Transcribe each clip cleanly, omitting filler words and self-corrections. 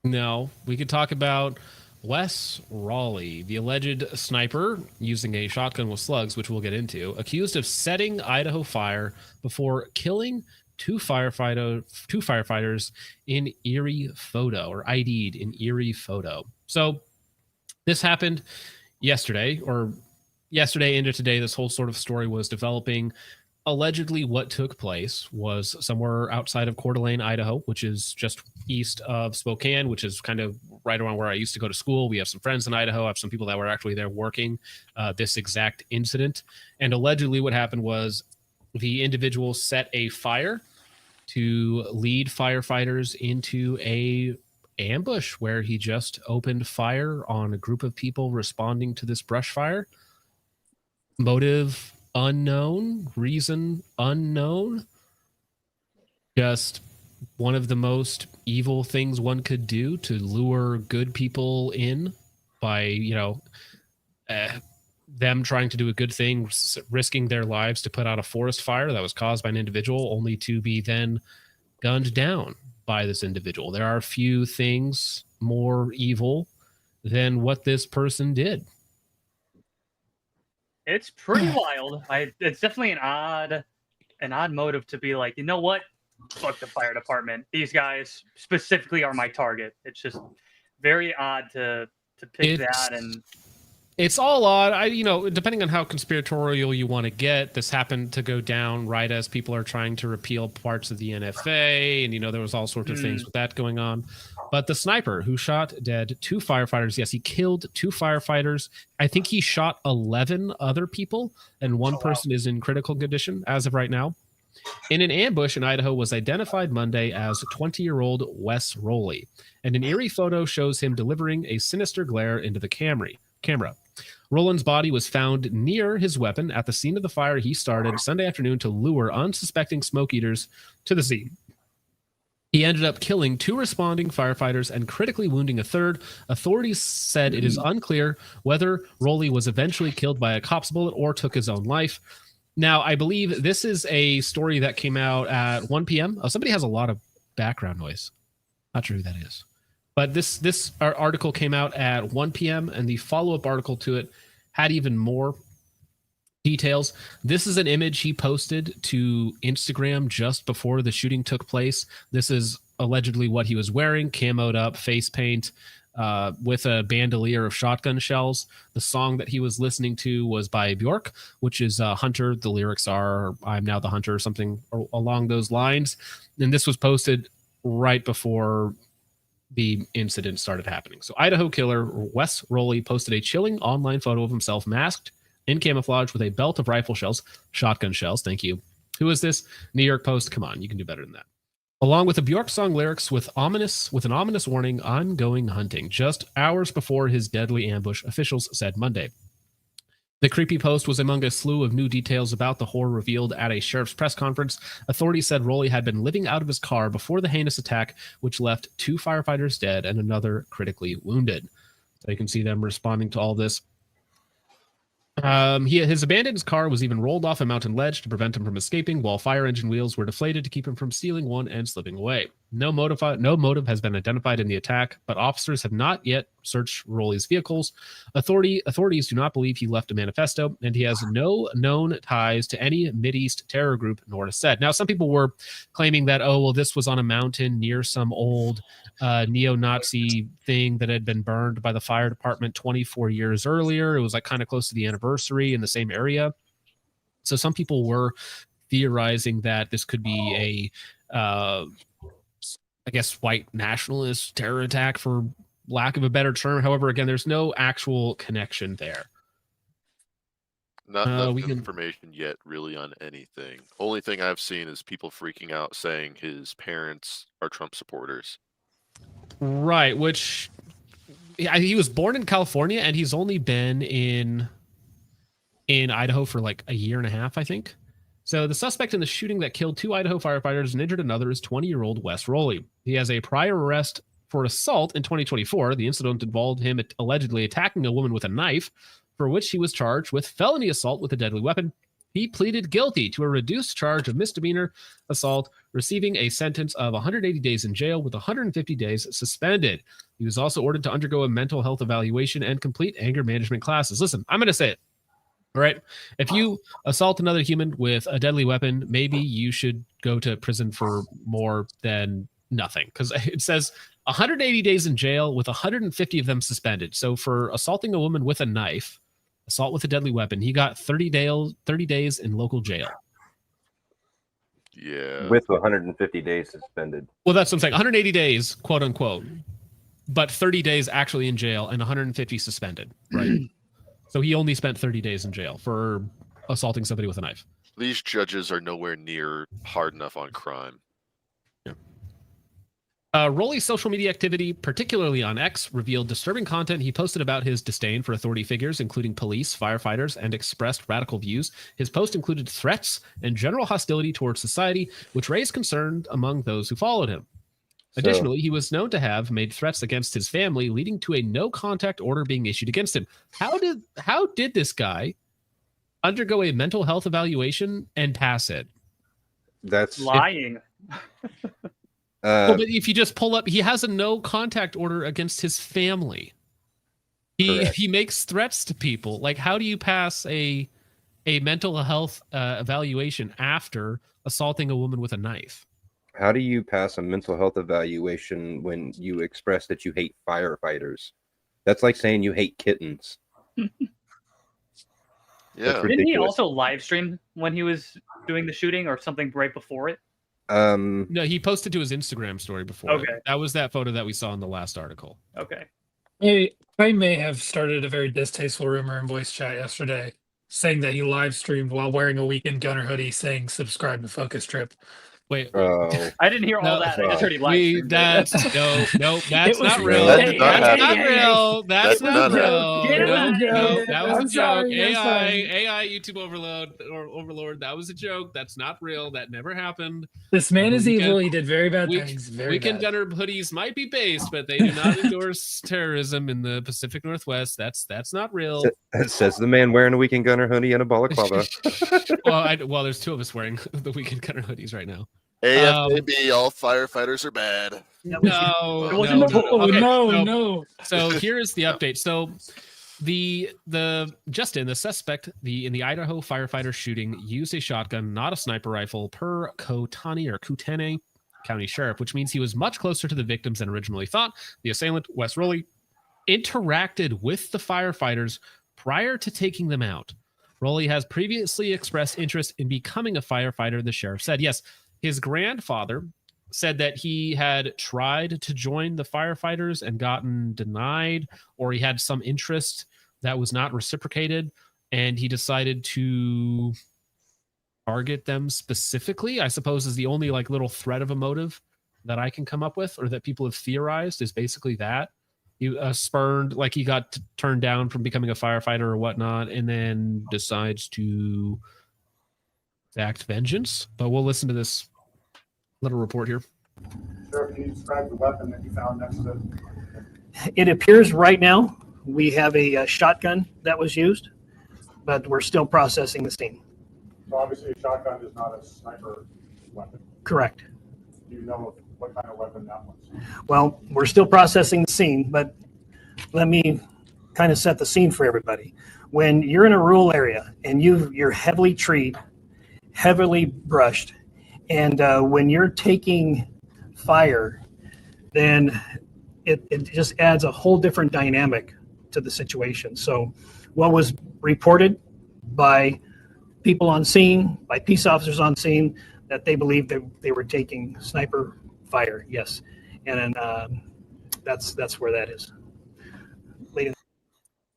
No, we could talk about Wes Raleigh, the alleged sniper using a shotgun with slugs, which we'll get into, accused of setting Idaho fire before killing two firefighters in Erie photo, or ID'd in Erie photo. So this happened yesterday into today. This whole sort of story was developing. Allegedly, what took place was somewhere outside of Coeur d'Alene, Idaho, which is just east of Spokane, which is kind of right around where I used to go to school. We have some friends in Idaho. I have some people that were actually there working this exact incident. And allegedly, what happened was the individual set a fire to lead firefighters into a ambush where he just opened fire on a group of people responding to this brush fire. Motive unknown, reason unknown. Just one of the most evil things one could do to lure good people in by, them trying to do a good thing, risking their lives to put out a forest fire that was caused by an individual, only to be then gunned down by this individual. There are few things more evil than what this person did. It's pretty wild. It's definitely an odd motive to be like, you know what? Fuck the fire department. These guys specifically are my target. It's just very odd to pick that. And it's all odd. Depending on how conspiratorial you want to get, this happened to go down right as people are trying to repeal parts of the NFA, and there was all sorts of things with that going on. But the sniper who shot dead two firefighters, yes, he killed two firefighters. I think he shot 11 other people, and one person is in critical condition as of right now. In an ambush in Idaho was identified Monday as 20-year-old Wes Raleigh, and an eerie photo shows him delivering a sinister glare into the camera. Roland's body was found near his weapon at the scene of the fire he started Sunday afternoon to lure unsuspecting smoke eaters to the scene. He ended up killing two responding firefighters and critically wounding a third. Authorities said it is unclear whether Raleigh was eventually killed by a cop's bullet or took his own life. Now, I believe this is a story that came out at 1 p.m. Oh, somebody has a lot of background noise. Not sure who that is. But this article came out at 1 p.m., and the follow-up article to it had even more details. This is an image he posted to Instagram just before the shooting took place. This is allegedly what he was wearing, camoed up, face paint, with a bandolier of shotgun shells. The song that he was listening to was by Bjork, which is Hunter. The lyrics are "I'm Now the Hunter," or something along those lines. And this was posted right before the incident started happening. So Idaho killer Wes Raleigh posted a chilling online photo of himself masked in camouflage with a belt of rifle shells, shotgun shells. Thank you. Who is this? New York Post. Come on, you can do better than that. Along with the Bjork song lyrics with an ominous warning, "I'm going hunting," just hours before his deadly ambush, officials said Monday. The creepy post was among a slew of new details about the horror revealed at a sheriff's press conference. Authorities said Raleigh had been living out of his car before the heinous attack, which left two firefighters dead and another critically wounded. So you can see them responding to all this. His abandoned car was even rolled off a mountain ledge to prevent him from escaping, while fire engine wheels were deflated to keep him from stealing one and slipping away. No motive has been identified in the attack, but officers have not yet searched Raleigh's vehicles. Authorities do not believe he left a manifesto, and he has no known ties to any Mideast terror group, Nora said. Now, some people were claiming that, this was on a mountain near some old neo-Nazi thing that had been burned by the fire department 24 years earlier. It was like kind of close to the anniversary in the same area. So some people were theorizing that this could be a white nationalist terror attack, for lack of a better term. However, again, there's no actual connection there. Not enough information yet really on anything. Only thing I've seen is people freaking out saying his parents are Trump supporters. Right, which he was born in California, and he's only been in Idaho for like a year and a half, I think. So the suspect in the shooting that killed two Idaho firefighters and injured another is 20-year-old Wes Raleigh. He has a prior arrest for assault in 2024. The incident involved him allegedly attacking a woman with a knife, for which he was charged with felony assault with a deadly weapon. He pleaded guilty to a reduced charge of misdemeanor assault, receiving a sentence of 180 days in jail with 150 days suspended. He was also ordered to undergo a mental health evaluation and complete anger management classes. Listen, I'm going to say it. All right. If you assault another human with a deadly weapon, maybe you should go to prison for more than nothing, because it says 180 days in jail with 150 of them suspended. So for assaulting a woman with a knife, assault with a deadly weapon, he got 30 days in local jail. Yeah. With 150 days suspended. Well, that's what I'm saying. 180 days, quote unquote, but 30 days actually in jail and 150 suspended, right? So he only spent 30 days in jail for assaulting somebody with a knife. These judges are nowhere near hard enough on crime. Yeah. Rolly's social media activity, particularly on X, revealed disturbing content he posted about his disdain for authority figures, including police, firefighters, and expressed radical views. His post included threats and general hostility towards society, which raised concern among those who followed him. Additionally, he was known to have made threats against his family, leading to a no-contact order being issued against him. How did this guy undergo a mental health evaluation and pass it? That's Lying. Well, but if you just pull up, he has a no-contact order against his family. He makes threats to people. Like, how do you pass a mental health evaluation after assaulting a woman with a knife? How do you pass a mental health evaluation when you express that you hate firefighters? That's like saying you hate kittens. Yeah. Didn't he also live stream when he was doing the shooting or something right before it? No, he posted to his Instagram story before. Okay. That was that photo that we saw in the last article. Okay. I may have started a very distasteful rumor in voice chat yesterday saying that he live streamed while wearing a Weekend Gunner hoodie saying subscribe to Focus Trip. Wait. Oh, I didn't hear all that. I just heard he live streamed. That's no, that's It was not real. real. That did not That's happen. not real. That's That did not not real. happen. No, It was a no, joke. that was a I'm joke. sorry, I'm sorry. AI, YouTube overlord. That was a joke. That's not real. That never happened. This man is Weekend- evil. He did very bad Week- things. Very Weekend bad. Gunner hoodies might be based, but they do not endorse terrorism in the Pacific Northwest. That's not real. it says the man wearing a Weekend Gunner hoodie and a balaclava. Well, there's two of us wearing the Weekend Gunner hoodies right now. AFAB, all firefighters are bad. No, It wasn't no, the- no. Oh Okay, no. So here is the update. So the suspect in the Idaho firefighter shooting used a shotgun, not a sniper rifle, per Kootenai County Sheriff, which means he was much closer to the victims than originally thought. The assailant, Wes Rowley, interacted with the firefighters prior to taking them out. Rowley has previously expressed interest in becoming a firefighter, the sheriff said. Yes, his grandfather said that he had tried to join the firefighters and gotten denied, or he had some interest that was not reciprocated, and he decided to target them specifically, I suppose, is the only like little thread of a motive that I can come up with, or that people have theorized, is basically that he spurned, like he got turned down from becoming a firefighter or whatnot, and then decides to exact vengeance. But we'll listen to this little report here. Sheriff, can you describe the weapon that you found next to it? It appears right now we have a shotgun that was used, but we're still processing the scene. So obviously a shotgun is not a sniper weapon. Correct. Do you know what kind of weapon that was? Well, we're still processing the scene, but let me kind of set the scene for everybody. When you're in a rural area and you're heavily treed, heavily brushed, and when you're taking fire, then it just adds a whole different dynamic to the situation. So what was reported by people on scene, by peace officers on scene, that they believed that they were taking sniper fire, yes. And then that's where that is.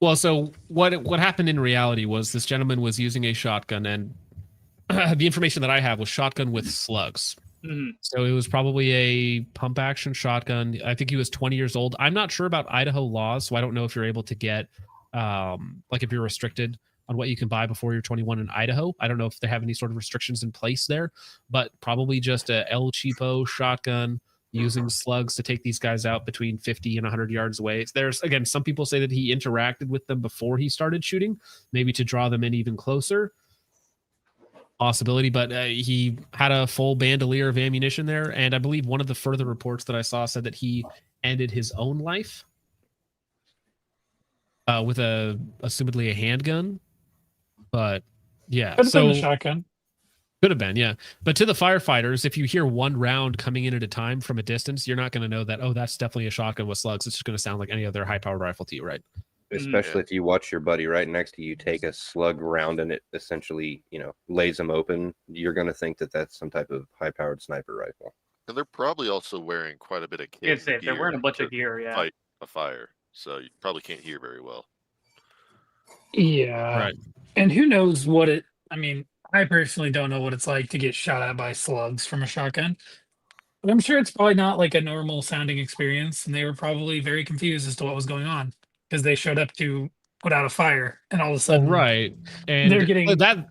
Well, so what happened in reality was this gentleman was using a shotgun, and the information that I have was shotgun with slugs. Mhm. So it was probably a pump action shotgun. I think he was 20 years old. I'm not sure about Idaho laws, so I don't know if you're able to get, like if you're restricted on what you can buy before you're 21 in Idaho. I don't know if they have any sort of restrictions in place there, but probably just a El Cheapo shotgun using slugs to take these guys out between 50 and 100 yards away. There's, again, some people say that he interacted with them before he started shooting, maybe to draw them in even closer. possibility, but he had a full bandolier of ammunition there, and I believe one of the further reports that I saw said that he ended his own life with assumedly a handgun. But yeah, Could have been so a shotgun. could have been, yeah. But to the firefighters, if you hear one round coming in at a time from a distance, you're not going to know that, oh, that's definitely a shotgun with slugs. It's just going to sound like any other high-powered rifle to you, right? Especially if you watch your buddy right next to you take a slug round and it essentially, lays them open, you're going to think that that's some type of high-powered sniper rifle. And they're probably also wearing quite a bit of It's gear they're wearing a bunch of gear, yeah. fight a fire, so you probably can't hear very well. Yeah. Right. And who knows what it, I mean, I personally don't know what it's like to get shot at by slugs from a shotgun. But I'm sure it's probably not like a normal sounding experience. And they were probably very confused as to what was going on because they showed up to put out a fire and all of a sudden Right. And they're getting that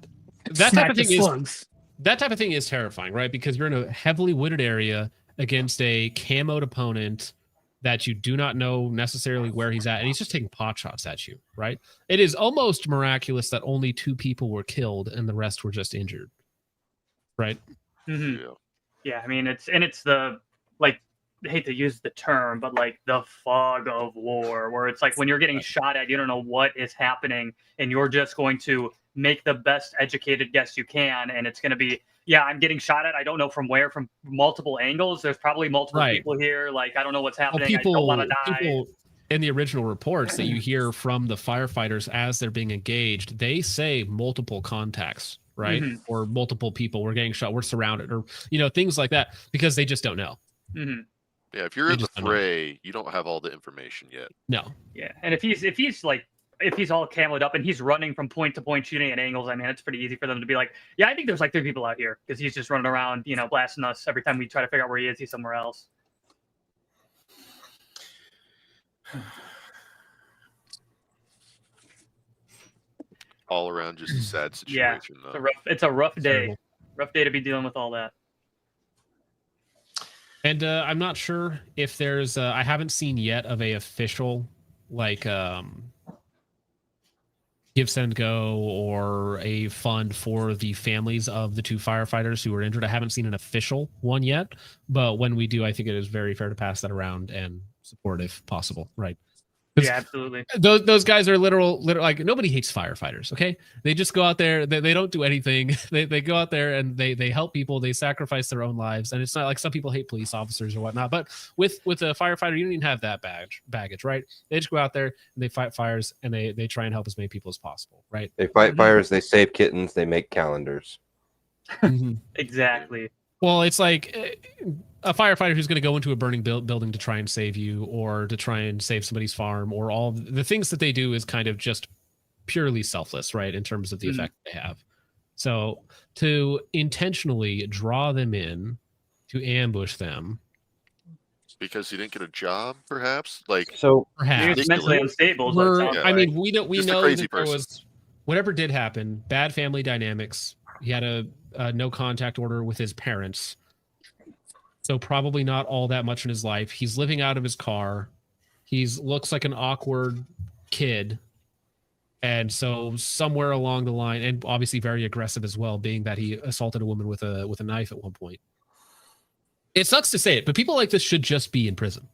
type of thing is slugs. that type of thing is terrifying, right? Because you're in a heavily wooded area against a camoed opponent that you do not know necessarily where he's at, and he's just taking pot shots at you, right? It is almost miraculous that only 2 people were killed and the rest were just injured, right? Mm-hmm. Yeah. Yeah, I mean, it's the, like, I hate to use the term, but like the fog of war, where it's like when you're getting shot at, you don't know what is happening, and you're just going to make the best educated guess you can, and it's going to be, yeah, I'm getting shot at. I don't know from where, from multiple angles. There's probably multiple Right. people here. Like, I don't know what's happening. I People, don't want to die. people in the original reports that you hear from the firefighters as they're being engaged, they say multiple contacts, right? Mhm. Or multiple people. We're getting shot. We're surrounded, or things like that, because they just don't know. Mm-hmm. Yeah, if you're They in the just don't know. fray, you don't have all the information yet. No. Yeah, and if he's all camoed up and he's running from point to point, shooting at angles, I mean, it's pretty easy for them to be like, yeah, I think there's like 3 people out here, because he's just running around, blasting us every time we try to figure out where he is. He's somewhere else. All around, just a sad Yeah, situation, it's a rough day. Terrible. Rough day to be dealing with all that. And I'm not sure if there's I haven't seen yet of a official give, send, go, or a fund for the families of the 2 firefighters who were injured. I haven't seen an official one yet, but when we do, I think it is very fair to pass that around and support if possible, right? Yeah, absolutely. Those guys are literal, like, nobody hates firefighters. Okay, they just go out there. They don't do anything. They go out there and they help people. They sacrifice their own lives. And it's not like some people hate police officers or whatnot. But with a firefighter, you don't even have that baggage, right? They just go out there and they fight fires and they try and help as many people as possible, right? They fight fires, they save kittens, they make calendars. Exactly. Well, it's like a firefighter who's going to go into a burning building to try and save you, or to try and save somebody's farm, or all the things that they do is kind of just purely selfless, right? In terms of the effect they have. So to intentionally draw them in, to ambush them, because he didn't get a job, perhaps. Like, So perhaps He's mentally unstable. is what it we're, sounds I like. mean, we know Just a that crazy there person. was, whatever did happen, bad family dynamics. He had a no contact order with his parents, so probably not all that much in his life. He's living out of his car. He's looks like an awkward kid, and so somewhere along the line, and obviously very aggressive as well, being that he assaulted a woman with a knife at one point. It sucks to say it, but people like this should just be in prison.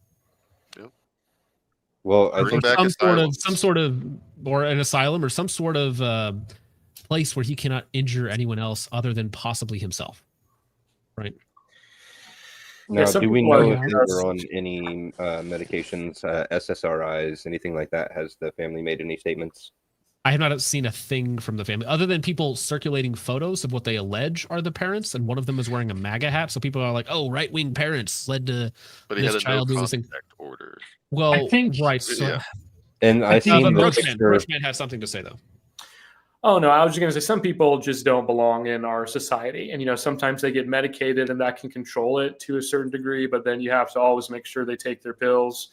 well, I Bring think back Some sort of, or an asylum, or some sort of place where he cannot injure anyone else other than possibly himself. Right. now, some do we people know are- if they're on any medications, SSRIs, anything like that? Has the family made any statements? I have not seen a thing from the family other than people circulating photos of what they allege are the parents, and one of them is wearing a MAGA hat. So people are like, "Oh, right-wing parents led to but he this had a no child doing this thing." contact order. Well, I think- right. So, Yeah. And I think- seen the Roachman picture. had something to say though. Oh no, I was just going to say some people just don't belong in our society, and sometimes they get medicated, and that can control it to a certain degree. But then you have to always make sure they take their pills.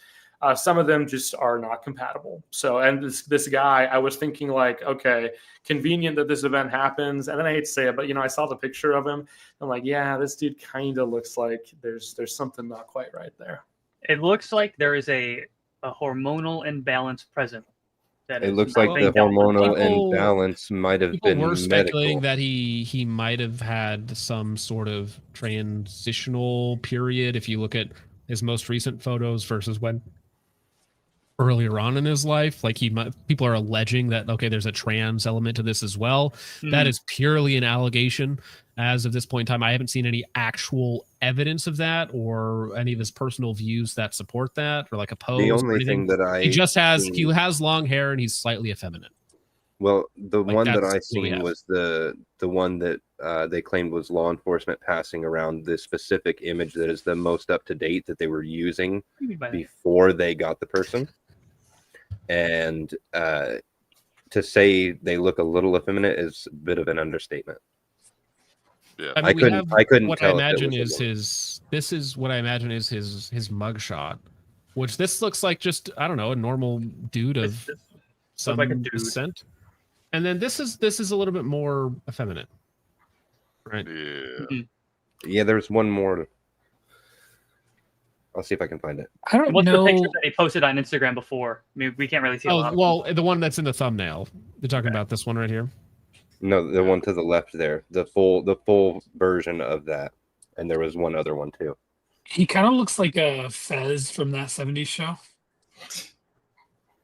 Some of them just are not compatible. So, and this guy, I was thinking like, okay, convenient that this event happens, and then I hate to say it, but I saw the picture of him. I'm like, yeah, this dude kind of looks like there's something not quite right there. It looks like there is a hormonal imbalance present. that It is looks like not the being dealt with. hormonal People- imbalance might have People been were speculating medical. that he might have had some sort of transitional period. If you look at his most recent photos versus when earlier on in his life, like people are alleging that okay, there's a trans element to this as well. That is purely an allegation as of this point in time. I haven't seen any actual evidence of that or any of his personal views that support that or like oppose. The or only anything. thing that I he seen- has long hair and he's slightly effeminate. Well, the Like, one that that's I what we seen have. was the one that they claimed was law enforcement passing around the specific image that is the most up to date that they were using What do you mean by that? before they got the person. And to say they look a little effeminate is a bit of an understatement. Yeah. I mean, we have I couldn't what tell I if it imagine was a is woman. this is what I imagine is his mugshot, which this looks like just I don't know, a normal dude of This some like a dude. descent. And then this is a little bit more effeminate. Right. Yeah. Yeah, there's one more. I'll see if I can find it. I don't What's the know. picture that he posted on Instagram before? I mean, we can't really see a lot Oh, of well, the one that's in the thumbnail. You're talking about this one right here. No, the one to the left there, the full version of that, and there was one other one too. He kind of looks like a Fez from that 70s show.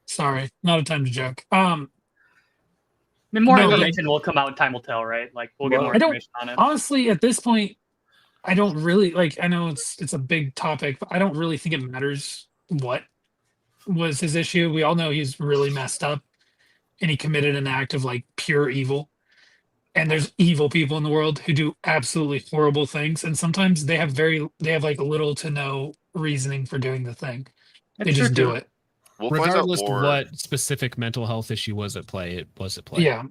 Sorry, not a time to joke. I mean, more No, information will come out and time will tell, right? Like we'll get Well, more I don't- information on it. Honestly, at this point, I don't really like. I know it's a big topic, but I don't really think it matters what was his issue. We all know he's really messed up, and he committed an act of like pure evil. And there's evil people in the world who do absolutely horrible things, and sometimes they have like little to no reasoning for doing the thing. They It's just true, do too. it. We'll find out Regardless of more. what specific mental health issue was at play, it was at play. Yeah.